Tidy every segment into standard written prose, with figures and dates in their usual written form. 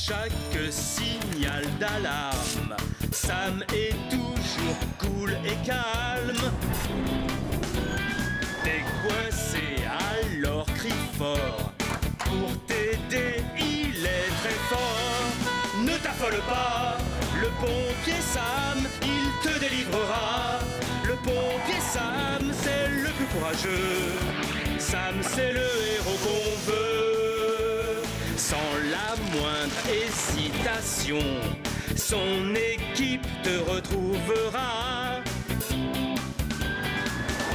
chaque signal d'alarme, Sam est toujours cool et calme. T'es coincé, alors crie fort. Pour t'aider, il est très fort. Ne t'affole pas, le pompier Sam, il te délivrera. Le pompier Sam, c'est le plus courageux. Sam, c'est le héros qu'on veut. Sans la moindre hésitation, son équipe te retrouvera.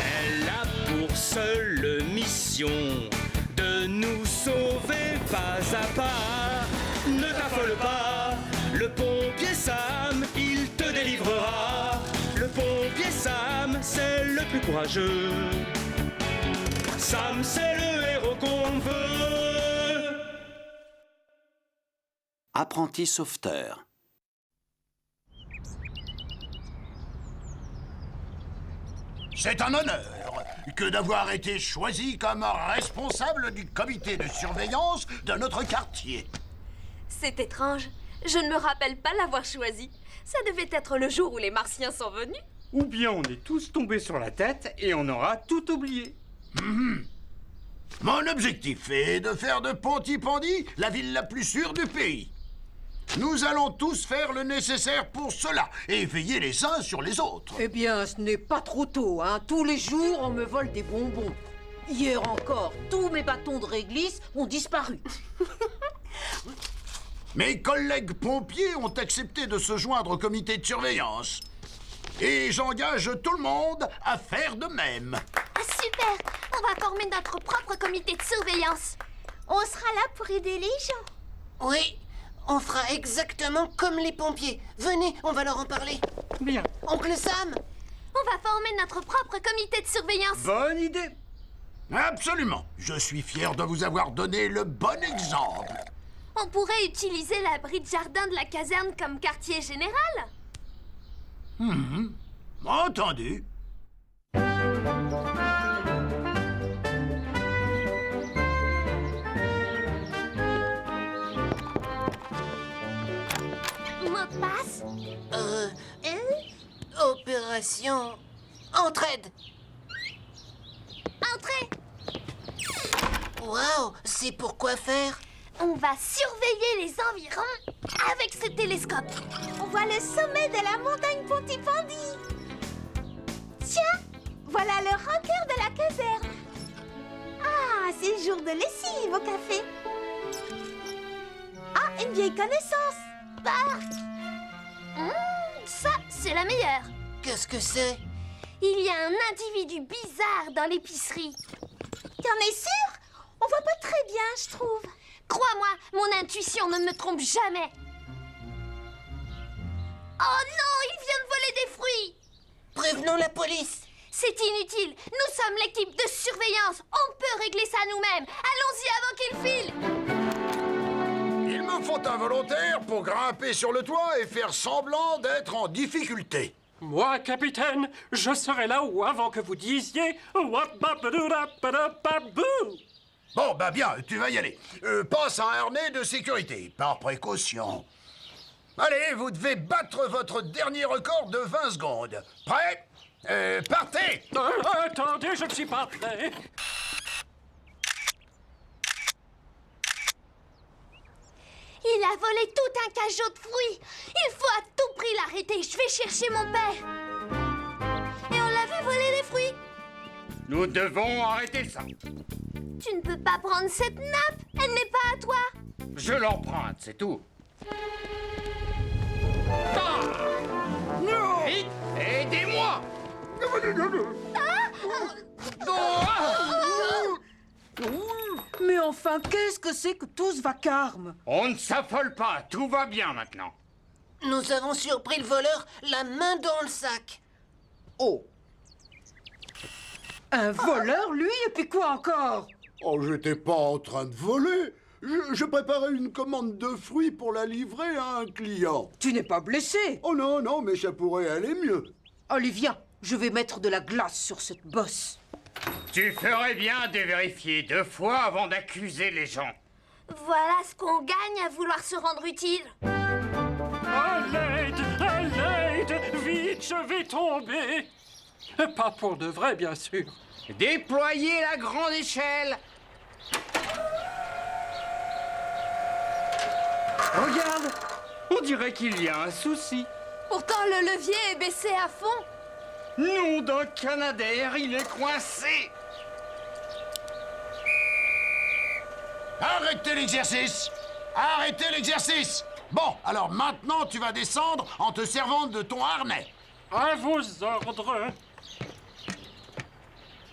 Elle a pour seule mission de nous sauver pas à pas. Ne t'affole pas, le pompier Sam, il te délivrera. Le pompier Sam, c'est le plus courageux. Sam, c'est le héros qu'on veut. Apprenti sauveteur. C'est un honneur que d'avoir été choisi comme responsable du comité de surveillance de notre quartier. C'est étrange. Je ne me rappelle pas l'avoir choisi. Ça devait être le jour où les Martiens sont venus. Ou bien on est tous tombés sur la tête et on aura tout oublié. Mon objectif est de faire de Pontypandy la ville la plus sûre du pays. Nous allons tous faire le nécessaire pour cela et veiller les uns sur les autres. Eh bien, ce n'est pas trop tôt, hein. Tous les jours, on me vole des bonbons. Hier encore, tous mes bâtons de réglisse ont disparu. Mes collègues pompiers ont accepté de se joindre au comité de surveillance. Et j'engage tout le monde à faire de même. Ah, super! On va former notre propre comité de surveillance. On sera là pour aider les gens. Oui, on fera exactement comme les pompiers. Venez, on va leur en parler. Bien. Oncle Sam? On va former notre propre comité de surveillance. Bonne idée. Absolument. Je suis fier de vous avoir donné le bon exemple. On pourrait utiliser l'abri de jardin de la caserne comme quartier général. Entendu. Mot de passe? Opération Entraide. Entrez! Waouh, c'est pour quoi faire? On va surveiller les environs avec ce télescope. On voit le sommet de la montagne Pontypandy. Tiens, voilà le rocker de la caserne. Ah, c'est le jour de lessive au café. Ah, une vieille connaissance. Parc. Ça, c'est la meilleure. Qu'est-ce que c'est? Il y a un individu bizarre dans l'épicerie. T'en es sûr? On voit pas très bien, je trouve. Crois-moi, mon intuition ne me trompe jamais. Oh non, il vient de voler des fruits. Prévenons la police. C'est inutile. Nous sommes l'équipe de surveillance. On peut régler ça nous-mêmes. Allons-y avant qu'il file. Il me faut un volontaire pour grimper sur le toit et faire semblant d'être en difficulté. Moi, capitaine, je serai là où avant que vous disiez what Bon, bah bien, tu vas y aller. Passe un harnais de sécurité, par précaution. Allez, vous devez battre votre dernier record de 20 secondes. Prêt? Partez! Attendez, je ne suis pas prêt. Il a volé tout un cachot de fruits. Il faut à tout prix l'arrêter. Je vais chercher mon père. Et on l'a vu voler les fruits. Nous devons arrêter ça. Tu ne peux pas prendre cette nappe. Elle n'est pas à toi. Je l'emprunte, c'est tout. Vite, aidez-moi. Mais enfin, qu'est-ce que c'est que tout ce vacarme? On ne s'affole pas, tout va bien maintenant. Nous avons surpris le voleur la main dans le sac. Oh. Un voleur, lui? Et puis quoi encore? Oh, j'étais pas en train de voler. Je préparais une commande de fruits pour la livrer à un client. Tu n'es pas blessé? Oh non, non, mais ça pourrait aller mieux. Olivia, je vais mettre de la glace sur cette bosse. Tu ferais bien de vérifier 2 fois avant d'accuser les gens. Voilà ce qu'on gagne à vouloir se rendre utile. À l'aide! À l'aide! Vite, je vais tomber! Pas pour de vrai, bien sûr. Déployez la grande échelle. Regarde, on dirait qu'il y a un souci. Pourtant, le levier est baissé à fond. Nom d'un Canadair, il est coincé. Arrêtez l'exercice! Arrêtez l'exercice! Bon, alors maintenant, tu vas descendre en te servant de ton harnais. À vos ordres.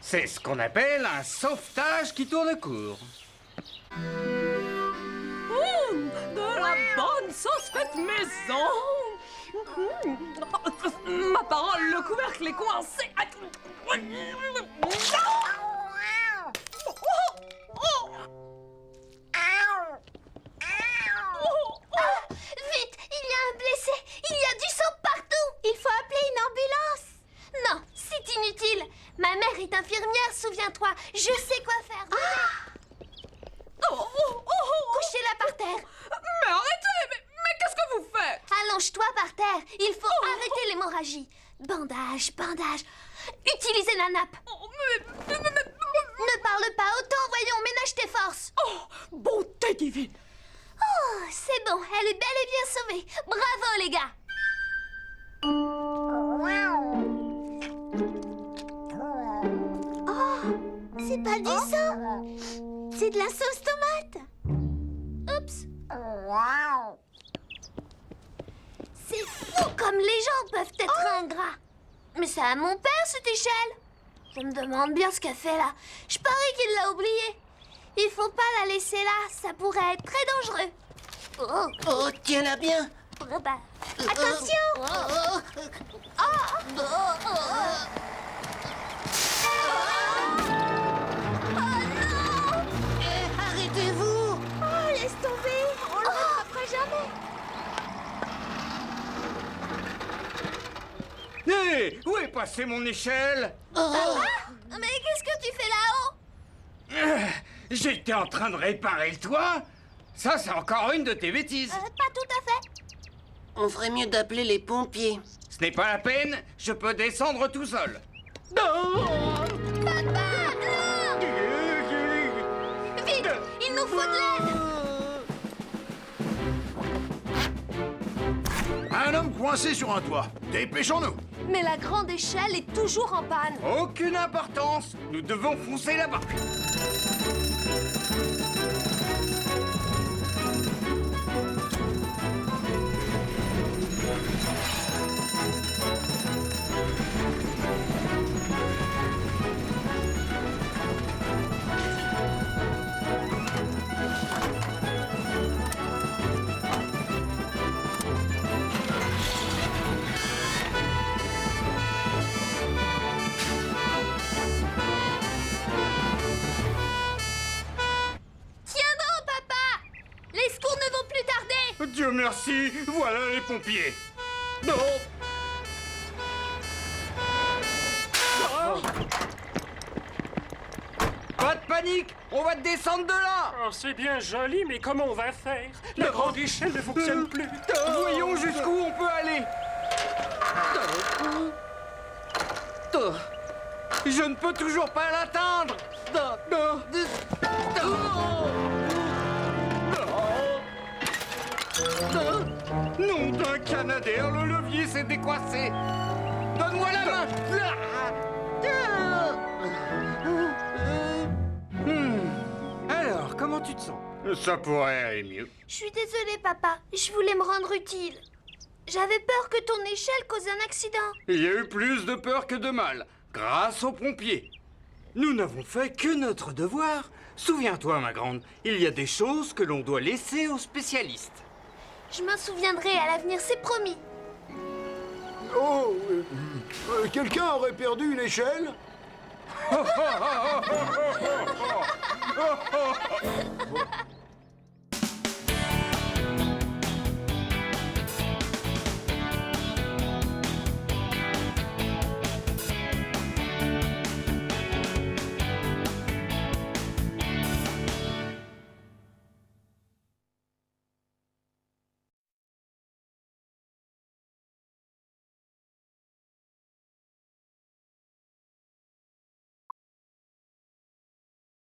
C'est ce qu'on appelle un sauvetage qui tourne court. De la bonne sauce faite maison. Ma parole, le couvercle est coincé. Vite, il y a un blessé. Il y a du sang partout. Il faut appeler une ambulance. Non, c'est inutile. Ma mère est infirmière, souviens-toi. Je sais quoi faire. Couchez-la par terre. Mais arrêtez, mais qu'est-ce que vous faites? Allonge-toi par terre. Il faut arrêter l'hémorragie. Bandage, bandage. Utilisez la nappe. Ne parle pas autant, voyons, ménage tes forces. Oh, bonté divine. Oh, c'est bon, elle est bel et bien sauvée. Bravo, les gars. C'est pas du sang. C'est de la sauce tomate. Oups. C'est fou comme les gens peuvent être ingrats. Mais c'est à mon père, cette échelle. Je me demande bien ce qu'elle fait là. Je parie qu'il l'a oubliée. Il faut pas la laisser là, ça pourrait être très dangereux. Oh, tiens-la bien. Attention. Arrêtez-vous. Oh, laisse tomber. On le rattrapera jamais. Hé, où est passée mon échelle? Mais qu'est-ce que tu fais là-haut? J'étais en train de réparer le toit. Ça, c'est encore une de tes bêtises. Pas tout à fait. On ferait mieux d'appeler les pompiers. Ce n'est pas la peine, je peux descendre tout seul. Vite, il nous faut de l'aide. Un homme coincé sur un toit. Dépêchons-nous. Mais la grande échelle est toujours en panne. Aucune importance, nous devons foncer là-bas. Dieu merci, voilà les pompiers. Non. Pas de panique, on va te descendre de là. Oh, c'est bien joli, mais comment on va faire? La grande échelle ne fonctionne plus. Voyons jusqu'où on peut aller. Je ne peux toujours pas l'atteindre. Nom d'un Canadair, le levier s'est décoincé. Donne-moi la main. Alors, comment tu te sens? Ça pourrait aller mieux. Je suis désolée, papa. Je voulais me rendre utile. J'avais peur que ton échelle cause un accident. Il y a eu plus de peur que de mal, grâce aux pompiers. Nous n'avons fait que notre devoir. Souviens-toi, ma grande, il y a des choses que l'on doit laisser aux spécialistes. Je m'en souviendrai à l'avenir, c'est promis. Oh, quelqu'un aurait perdu une échelle? Bon.